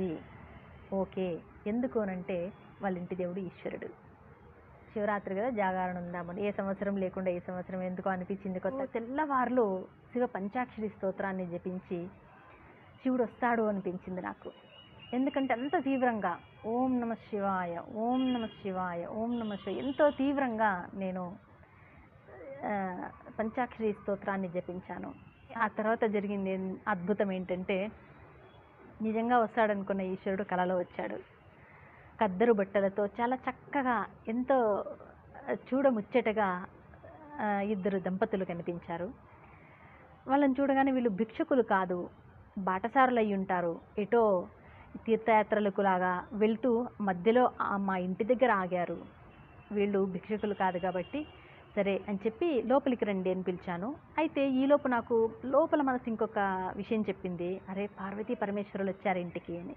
ఇది ఓకే. ఎందుకు అనంటే వాళ్ళ ఇంటి దేవుడు ఈశ్వరుడు. శివరాత్రి కదా, జాగారణ ఉందామని. ఏ సంవత్సరం లేకుండా ఈ సంవత్సరం ఎందుకో అనిపించింది. కొత్త తెల్లవారులు శివ పంచాక్షరి స్తోత్రాన్ని జపించి శివుడు వస్తాడు అనిపించింది నాకు. ఎందుకంటే అంత తీవ్రంగా ఓం నమ శివాయ, ఓం నమ శివాయ, ఓం నమ శివాయ ఎంతో తీవ్రంగా నేను పంచాక్షరి స్తోత్రాన్ని జపించాను. ఆ తర్వాత జరిగింది అద్భుతం ఏంటంటే, నిజంగా వస్తాడనుకున్న ఈశ్వరుడు కలలో వచ్చాడు. కద్దరు బట్టలతో చాలా చక్కగా, ఎంతో చూడముచ్చటగా ఇద్దరు దంపతులు కనిపించారు. వాళ్ళని చూడగానే వీళ్ళు భిక్షుకులు కాదు, బాటసారులు అయి ఉంటారు. ఎటో తీర్థయాత్రలకు లాగా వెళ్తూ మధ్యలో మా ఇంటి దగ్గర ఆగారు. వీళ్ళు భిక్షకులు కాదు కాబట్టి సరే అని చెప్పి లోపలికి రండి అని పిలిచాను. అయితే ఈలోపు నాకు లోపల మనసు ఇంకొక విషయం చెప్పింది, అరే పార్వతీ పరమేశ్వరులు వచ్చారు ఇంటికి అని.